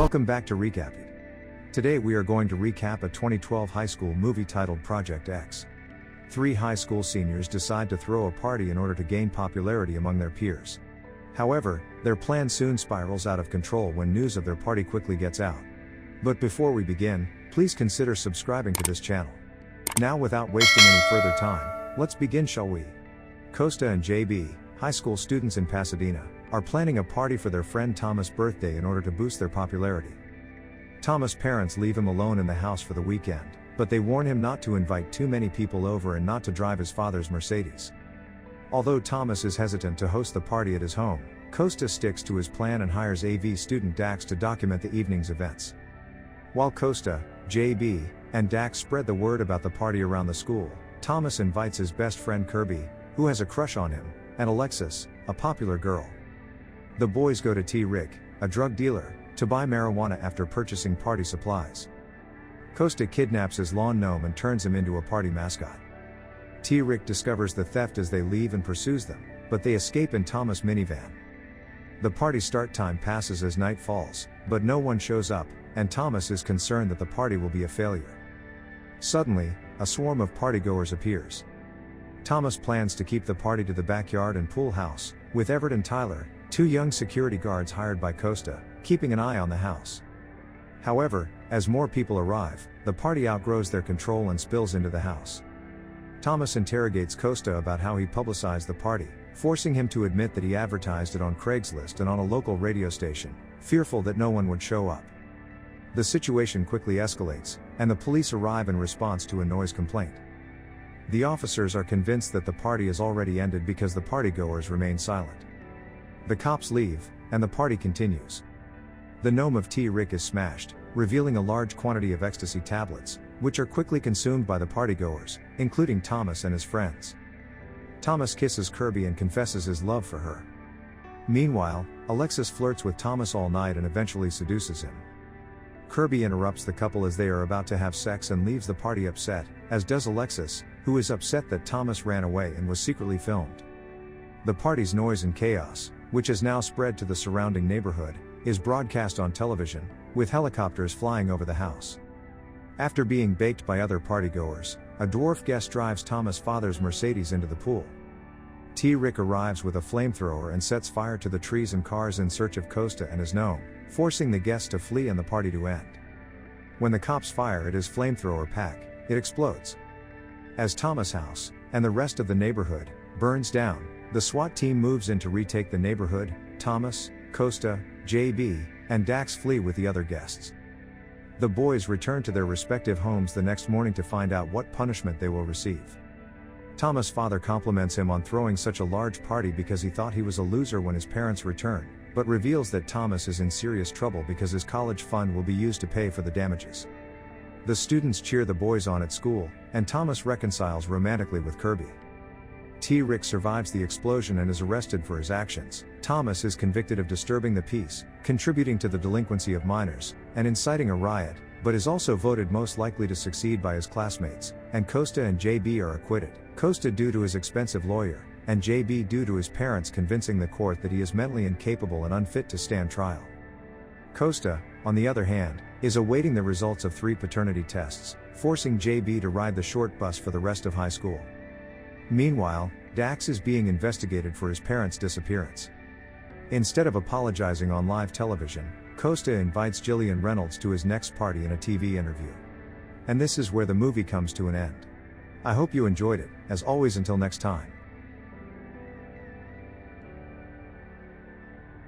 Welcome back to Recapping. Today we are going to recap a 2012 high school movie titled Project X. Three high school seniors decide to throw a party in order to gain popularity among their peers. However, their plan soon spirals out of control when news of their party quickly gets out. But before we begin, please consider subscribing to this channel. Now without wasting any further time, let's begin, shall we? Costa and JB, high school students in Pasadena, are planning a party for their friend Thomas' birthday in order to boost their popularity. Thomas' parents leave him alone in the house for the weekend, but they warn him not to invite too many people over and not to drive his father's Mercedes. Although Thomas is hesitant to host the party at his home, Costa sticks to his plan and hires AV student Dax to document the evening's events. While Costa, JB, and Dax spread the word about the party around the school, Thomas invites his best friend Kirby, who has a crush on him, and Alexis, a popular girl. The boys go to T. Rick, a drug dealer, to buy marijuana after purchasing party supplies. Costa kidnaps his lawn gnome and turns him into a party mascot. T. Rick discovers the theft as they leave and pursues them, but they escape in Thomas' minivan. The party start time passes as night falls, but no one shows up, and Thomas is concerned that the party will be a failure. Suddenly, a swarm of partygoers appears. Thomas plans to keep the party to the backyard and pool house, with Everett and Tyler, two young security guards hired by Costa, keeping an eye on the house. However, as more people arrive, the party outgrows their control and spills into the house. Thomas interrogates Costa about how he publicized the party, forcing him to admit that he advertised it on Craigslist and on a local radio station, fearful that no one would show up. The situation quickly escalates, and the police arrive in response to a noise complaint. The officers are convinced that the party has already ended because the partygoers remain silent. The cops leave, and the party continues. The gnome of T. Rick is smashed, revealing a large quantity of ecstasy tablets, which are quickly consumed by the partygoers, including Thomas and his friends. Thomas kisses Kirby and confesses his love for her. Meanwhile, Alexis flirts with Thomas all night and eventually seduces him. Kirby interrupts the couple as they are about to have sex and leaves the party upset, as does Alexis, who is upset that Thomas ran away and was secretly filmed. The party's noise and chaos, which has now spread to the surrounding neighborhood, is broadcast on television, with helicopters flying over the house. After being baked by other partygoers, a dwarf guest drives Thomas' father's Mercedes into the pool. T. Rick arrives with a flamethrower and sets fire to the trees and cars in search of Costa and his gnome, forcing the guests to flee and the party to end. When the cops fire at his flamethrower pack, it explodes. As Thomas' house, and the rest of the neighborhood, burns down, the SWAT team moves in to retake the neighborhood. Thomas, Costa, JB, and Dax flee with the other guests. The boys return to their respective homes the next morning to find out what punishment they will receive. Thomas' father compliments him on throwing such a large party because he thought he was a loser when his parents return, but reveals that Thomas is in serious trouble because his college fund will be used to pay for the damages. The students cheer the boys on at school, and Thomas reconciles romantically with Kirby. T. Rick survives the explosion and is arrested for his actions. Thomas is convicted of disturbing the peace, contributing to the delinquency of minors, and inciting a riot, but is also voted most likely to succeed by his classmates, and Costa and JB are acquitted. Costa due to his expensive lawyer, and JB due to his parents convincing the court that he is mentally incapable and unfit to stand trial. Costa, on the other hand, is awaiting the results of 3 paternity tests, forcing JB to ride the short bus for the rest of high school. Meanwhile, Dax is being investigated for his parents' disappearance. Instead of apologizing on live television, Costa invites Jillian Reynolds to his next party in a TV interview. And this is where the movie comes to an end. I hope you enjoyed it. As always, until next time.